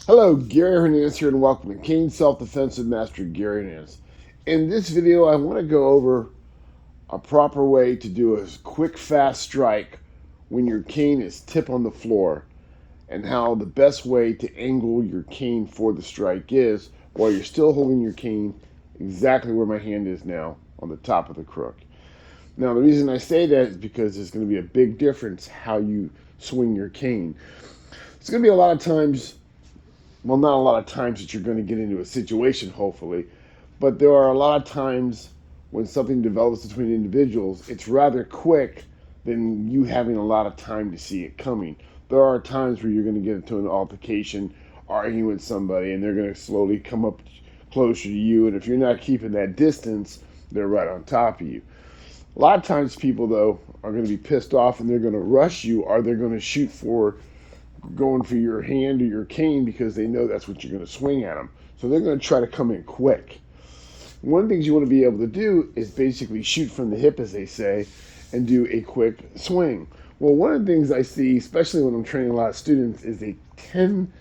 Hello, Gary Hernandez here, and welcome to Cane Self-Defensive Master Gary Hernandez. In this video, I want to go over a proper way to do a quick, fast strike when your cane is tip on the floor, and how the best way to angle your cane for the strike is while you're still holding your cane exactly where my hand is now, on the top of the crook. Now, the reason I say that is because there's going to be a big difference how you swing your cane. It's going to be a lot of times. Well, not a lot of times that you're going to get into a situation, hopefully, but there are a lot of times when something develops between individuals, it's rather quick than you having a lot of time to see it coming. There are times where you're going to get into an altercation, arguing with somebody, and they're going to slowly come up closer to you, and if you're not keeping that distance, they're right on top of you. A lot of times people, though, are going to be pissed off and they're going to rush you, or they're going to shoot for going for your hand or your cane because they know that's what you're going to swing at them. So they're going to try to come in quick. One of the things you want to be able to do is basically shoot from the hip, as they say, and do a quick swing. Well, one of the things I see, especially when I'm training a lot of students, is they tend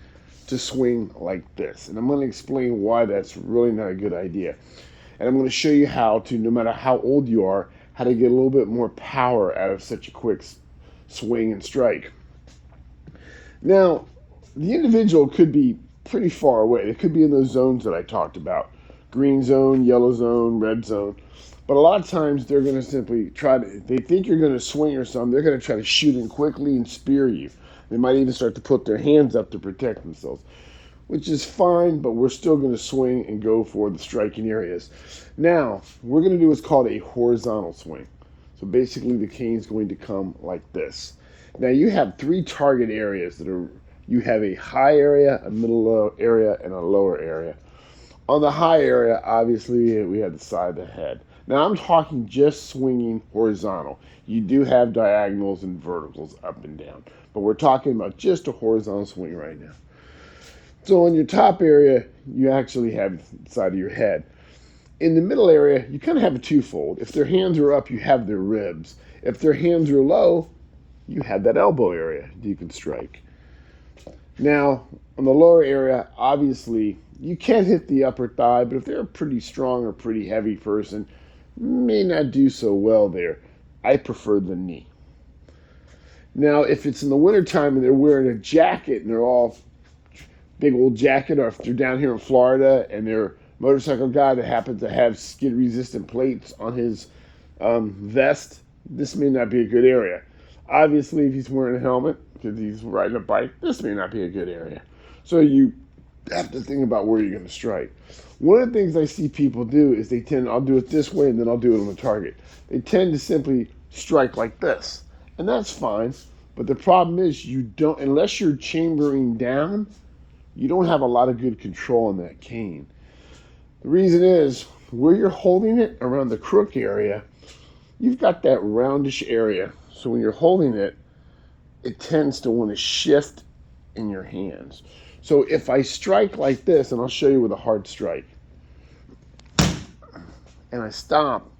to swing like this. And I'm going to explain why that's really not a good idea. And I'm going to show you how to, no matter how old you are, how to get a little bit more power out of such a quick swing and strike. Now, the individual could be pretty far away. They could be in those zones that I talked about. Green zone, yellow zone, red zone. But a lot of times they're going to simply they think you're going to swing or something. They're going to try to shoot in quickly and spear you. They might even start to put their hands up to protect themselves, which is fine, but we're still going to swing and go for the striking areas. Now, we're going to do what's called a horizontal swing. So basically the cane's going to come like this. Now you have three target areas you have a high area, a middle area, and a lower area. On the high area, obviously, we have the side of the head. Now I'm talking just swinging horizontal. You do have diagonals and verticals up and down, but we're talking about just a horizontal swing right now. So on your top area, you actually have the side of your head. In the middle area, you kind of have a twofold. If their hands are up, you have their ribs. If their hands are low, you have that elbow area you can strike. Now, on the lower area, obviously, you can't hit the upper thigh, but if they're a pretty strong or pretty heavy person, may not do so well there. I prefer the knee. Now, if it's in the wintertime and they're wearing a jacket and they're all big old jacket, or if they're down here in Florida and they're a motorcycle guy that happens to have skid-resistant plates on his vest, this may not be a good area. Obviously, if he's wearing a helmet because he's riding a bike, this may not be a good area. So you have to think about where you're going to strike. One of the things I see people do is I'll do it this way and then I'll do it on the target. They tend to simply strike like this. And that's fine. But the problem is unless you're chambering down, you don't have a lot of good control on that cane. The reason is where you're holding it around the crook area, you've got that roundish area. So when you're holding it, it tends to want to shift in your hands. So if I strike like this, and I'll show you with a hard strike, and I stop,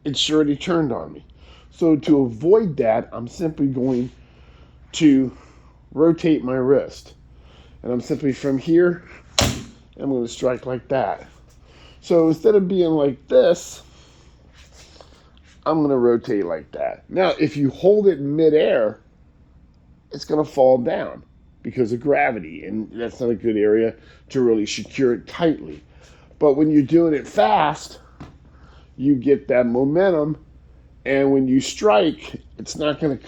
it's already turned on me. So to avoid that, I'm simply going to rotate my wrist. And I'm simply from here, I'm going to strike like that. So instead of being like this, I'm going to rotate like that. Now, if you hold it in midair, it's going to fall down because of gravity, and that's not a good area to really secure it tightly. But when you're doing it fast, you get that momentum, and when you strike, it's not going to,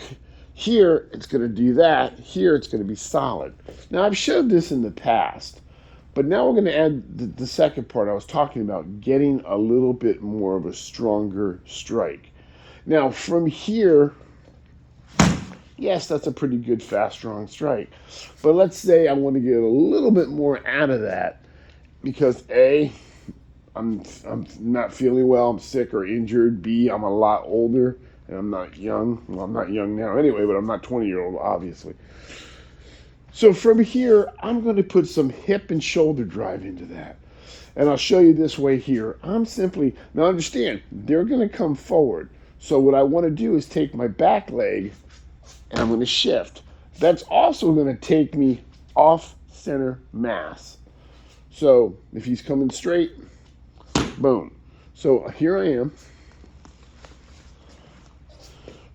here, it's going to do that. Here, it's going to be solid. Now, I've showed this in the past, but now we're going to add the second part I was talking about, getting a little bit more of a stronger strike. Now, from here, yes, that's a pretty good, fast, strong strike. But let's say I want to get a little bit more out of that because A, I'm not feeling well, I'm sick or injured. B, I'm a lot older and I'm not young. Well, I'm not young now anyway, but I'm not 20-year-old, obviously. So from here, I'm going to put some hip and shoulder drive into that. And I'll show you this way here. Now understand, they're going to come forward. So what I want to do is take my back leg and I'm going to shift. That's also going to take me off-center mass. So if he's coming straight, boom. So here I am.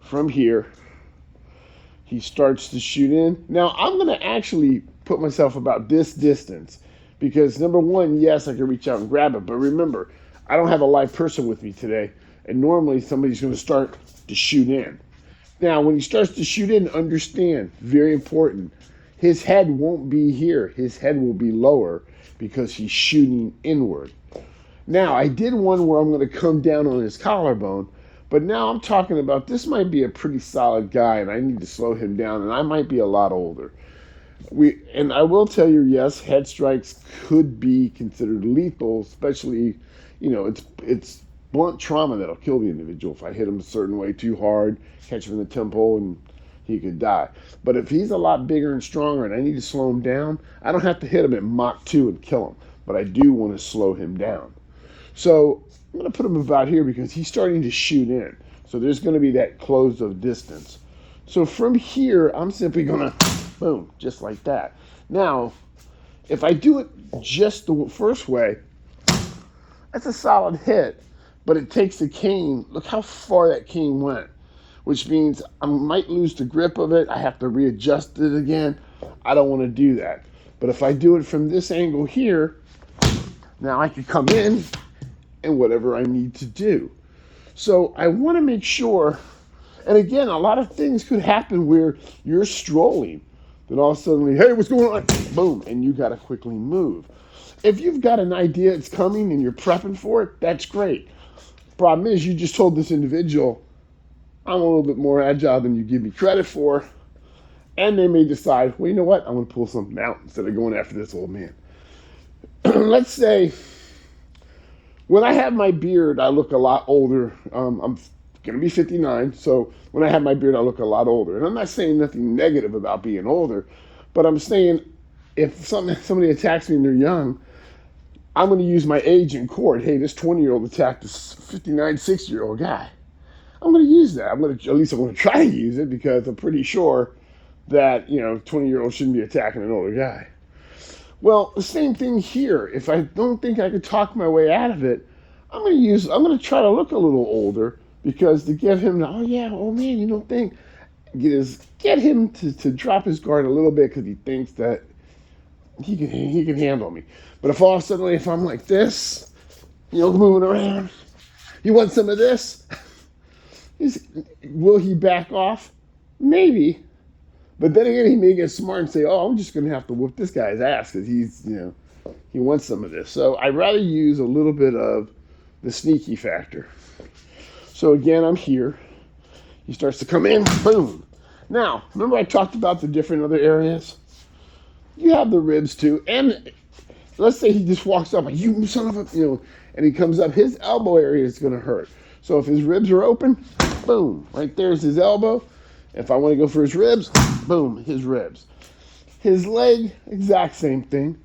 From here, he starts to shoot in. Now I'm going to actually put myself about this distance because number one, yes, I can reach out and grab it. But remember, I don't have a live person with me today. And normally somebody's going to start to shoot in. Now, when he starts to shoot in, understand, very important, his head won't be here. His head will be lower because he's shooting inward. Now, I did one where I'm going to come down on his collarbone, but now I'm talking about this might be a pretty solid guy, and I need to slow him down, and I might be a lot older. And I will tell you, yes, head strikes could be considered lethal, especially, it's blunt trauma that'll kill the individual. If I hit him a certain way too hard, catch him in the temple, and he could die. But if he's a lot bigger and stronger and I need to slow him down, I don't have to hit him at Mach 2 and kill him, but I do want to slow him down. So I'm going to put him about here because he's starting to shoot in. So there's going to be that close of distance. So from here, I'm simply going to, boom, just like that. Now, if I do it just the first way, that's a solid hit. But it takes the cane, look how far that cane went, which means I might lose the grip of it. I have to readjust it again. I don't want to do that. But if I do it from this angle here, now I can come in and whatever I need to do. So I want to make sure, and again, a lot of things could happen where you're strolling, then all of a sudden, hey, what's going on? Boom, and you got to quickly move. If you've got an idea it's coming and you're prepping for it, that's great. Problem is, you just told this individual, I'm a little bit more agile than you give me credit for, and they may decide, well, you know what? I'm going to pull something out instead of going after this old man. Let's say, when I have my beard, I look a lot older. I'm going to be 59, so when I have my beard, I look a lot older. And I'm not saying nothing negative about being older, but I'm saying if somebody attacks me and they're young, I'm going to use my age in court. Hey, this 20-year-old attacked this 59, 60-year-old guy. I'm going to use that. At least I'm going to try to use it because I'm pretty sure that, 20-year-olds shouldn't be attacking an older guy. Well, the same thing here. If I don't think I could talk my way out of it, I'm going to try to look a little older because to get him to, oh man, you don't think, get him to drop his guard a little bit because he thinks that he can handle me. But if all of a sudden, if I'm like this, moving around, you want some of this? Will he back off? Maybe. But then again, he may get smart and say, I'm just going to have to whoop this guy's ass because he wants some of this. So I'd rather use a little bit of the sneaky factor. So again, I'm here. He starts to come in, boom. Now, remember I talked about the different other areas? You have the ribs too. And let's say he just walks up, like, you son of a, and he comes up, his elbow area is going to hurt. So if his ribs are open, boom, right there's his elbow. If I want to go for his ribs, boom, his ribs. His leg, exact same thing.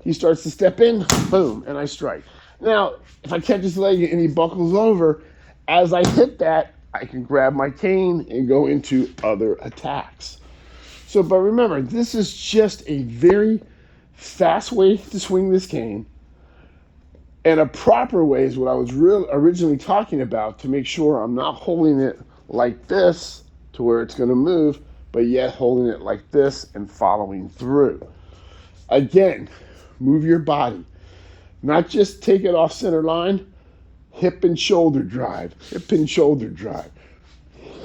He starts to step in, boom, and I strike. Now, if I catch his leg and he buckles over, as I hit that, I can grab my cane and go into other attacks. So, but remember, this is just a very fast way to swing this cane. And a proper way is what I was originally talking about to make sure I'm not holding it like this to where it's going to move, but yet holding it like this and following through. Again, move your body. Not just take it off center line, hip and shoulder drive, hip and shoulder drive,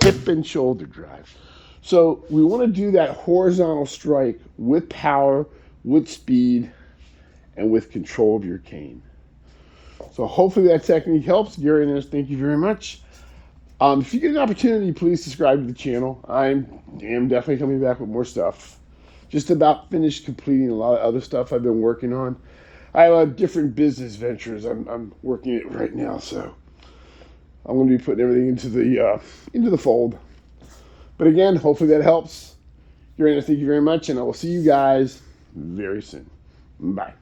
hip and shoulder drive. So we want to do that horizontal strike with power, with speed, and with control of your cane. So hopefully that technique helps. Gary Hernandez, thank you very much. If you get an opportunity, please subscribe to the channel. I am definitely coming back with more stuff. Just about finished completing a lot of other stuff I've been working on. I have different business ventures I'm working it right now, so I'm going to be putting everything into the fold. But again, hopefully that helps. Gary Hernandez, thank you very much, and I will see you guys very soon. Bye.